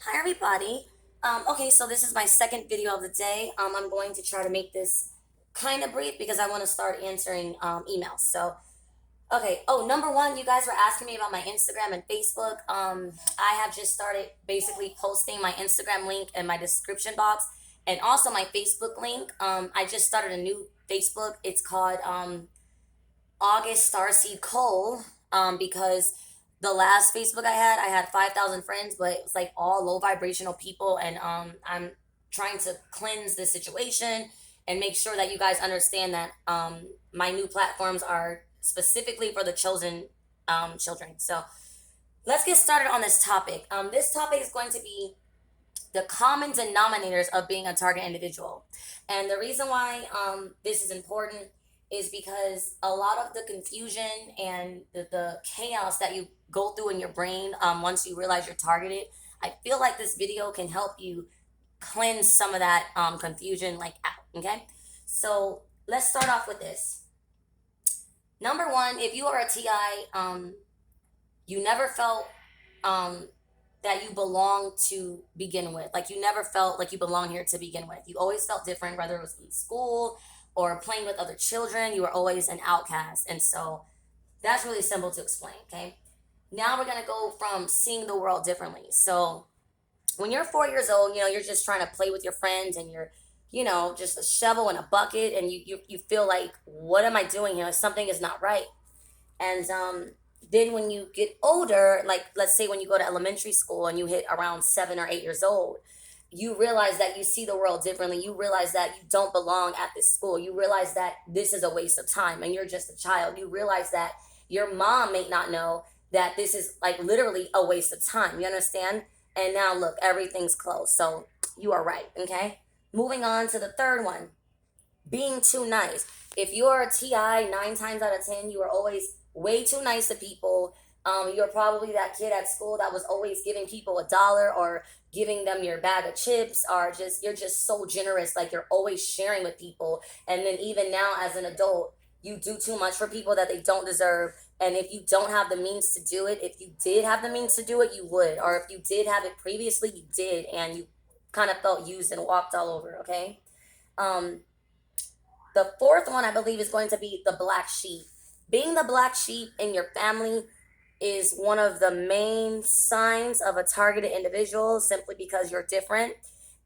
Hi everybody. Okay, so this is my second video of the day. I'm going to try to make this kind of brief because I want to start answering emails. So, okay. Oh, number one, you guys were asking me about my Instagram and Facebook. I have just started basically posting my Instagram link in my description box and also my Facebook link. I just started a new Facebook. It's called August Starseed Cole, because the last Facebook I had 5,000 friends, but it was like all low vibrational people, and I'm trying to cleanse the situation and make sure that you guys understand that my new platforms are specifically for the chosen children. So let's get started on this topic. This topic is going to be the common denominators of being a target individual. And the reason why this is important is because a lot of the confusion and the chaos that you go through in your brain once you realize you're targeted, I feel like this video can help you cleanse some of that confusion like out. Okay, so let's start off with this. Number one, if you are a TI, you never felt um, that you belong to begin with. Like you never felt like you belong here to begin with. You always felt different, whether it was in school or playing with other children. You were always an outcast. And so that's really simple to explain. Okay. Now we're going to go from seeing the world differently. So when you're 4 years old, you're just trying to play with your friends and you're, just a shovel and a bucket. And you feel like, what am I doing here? Something is not right. And then when you get older, like let's say when you go to elementary school and you hit around 7 or 8 years old, you realize that you see the world differently. You realize that you don't belong at this school. You realize that this is a waste of time and you're just a child. You realize that your mom may not know that this is like literally a waste of time. You understand? And now look, everything's closed. So you are right. Okay. Moving on to the third one, being too nice. If you're a TI, 9 times out of 10, you are always way too nice to people. You're probably that kid at school that was always giving people $1 or giving them your bag of chips, or just you're just so generous, like you're always sharing with people. And then even now as an adult, you do too much for people that they don't deserve. And if you don't have the means to do it, if you did have the means to do it, you would. Or if you did have it previously, you did, and you kind of felt used and walked all over. Okay. Um, the fourth one, I believe, is going to be the black sheep. Being the black sheep in your family is one of the main signs of a targeted individual simply because you're different.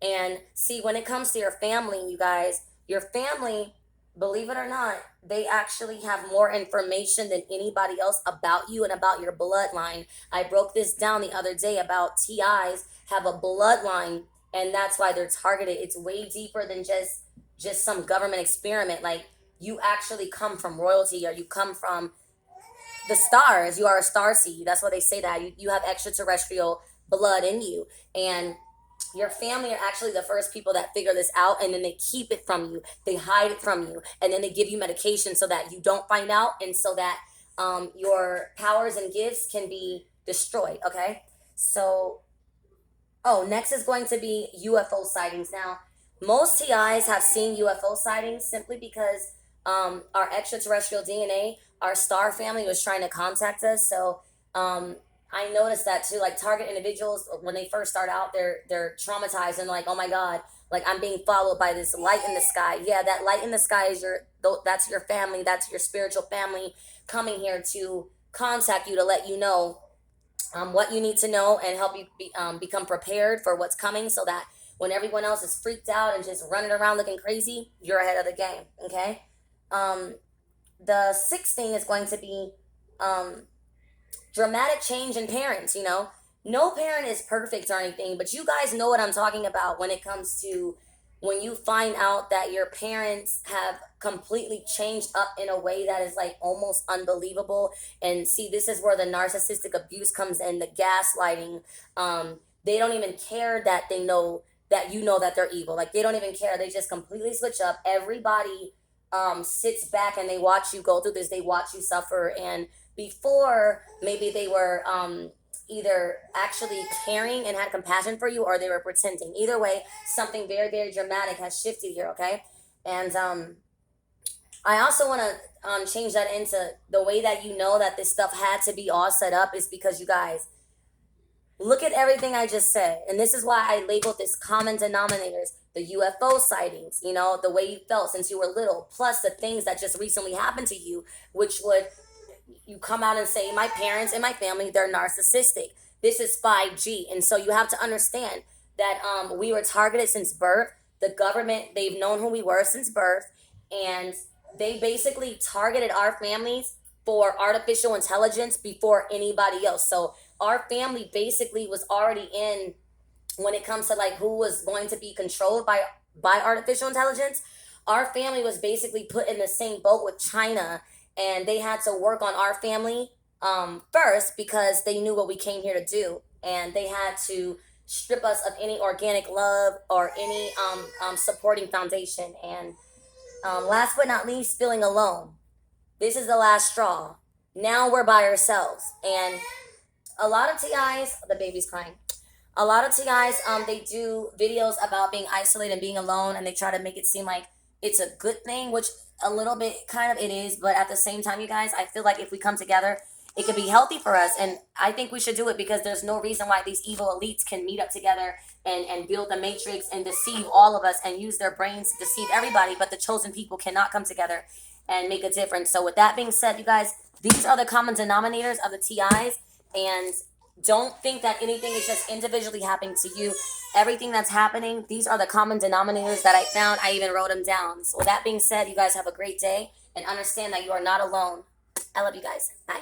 And see, when it comes to your family, you guys, your family, believe it or not, they actually have more information than anybody else about you and about your bloodline. I broke this down the other day about TIs have a bloodline, and that's why they're targeted. It's way deeper than just some government experiment. Like you actually come from royalty, or you come from the stars. You are a star seed. That's why they say that you have extraterrestrial blood in you. And your family are actually the first people that figure this out, and then they keep it from you, they hide it from you, and then they give you medication so that you don't find out, and so that your powers and gifts can be destroyed. Okay, so oh, next is going to be UFO sightings. Now, most TIs have seen UFO sightings simply because our extraterrestrial DNA, our star family was trying to contact us. So I noticed that too. Like target individuals, when they first start out, they're traumatized and like, oh my god, like I'm being followed by this light in the sky. Yeah, that light in the sky is that's your family, that's your spiritual family coming here to contact you to let you know what you need to know and help you become prepared for what's coming, so that when everyone else is freaked out and just running around looking crazy, you're ahead of the game. Okay. um, the sixth thing is going to be um, dramatic change in parents. No parent is perfect or anything, but you guys know what I'm talking about when it comes to when you find out that your parents have completely changed up in a way that is like almost unbelievable. And see, this is where the narcissistic abuse comes in, the gaslighting. They don't even care that they know that you know that they're evil. Like they don't even care. They just completely switch up. Everybody sits back and they watch you go through this. They watch you suffer. And before, maybe they were either actually caring and had compassion for you, or they were pretending. Either way, something very, very dramatic has shifted here. Okay. And I also want to change that into the way that you know that this stuff had to be all set up is because you guys, Look at everything I just said. And this is why I labeled this common denominators, the UFO sightings, you know, the way you felt since you were little, plus the things that just recently happened to you, which would you come out and say, my parents and my family, they're narcissistic. This is 5G. And so you have to understand that we were targeted since birth. The government, they've known who we were since birth. And they basically targeted our families for artificial intelligence before anybody else. So our family basically was already in when it comes to like who was going to be controlled by artificial intelligence. Our family was basically put in the same boat with China, and they had to work on our family first because they knew what we came here to do, and they had to strip us of any organic love or any supporting foundation. And last but not least, feeling alone. This is the last straw. Now we're by ourselves, and a lot of TIs, the baby's crying. A lot of TIs, they do videos about being isolated and being alone, and they try to make it seem like it's a good thing, which a little bit kind of it is. But at the same time, you guys, I feel like if we come together, it could be healthy for us, and I think we should do it because there's no reason why these evil elites can meet up together and build the matrix and deceive all of us and use their brains to deceive everybody, but the chosen people cannot come together and make a difference. So with that being said, you guys, these are the common denominators of the TIs, and don't think that anything is just individually happening to you. Everything that's happening, these are the common denominators that I found. I even wrote them down. So with that being said, you guys have a great day and understand that you are not alone. I love you guys. Bye.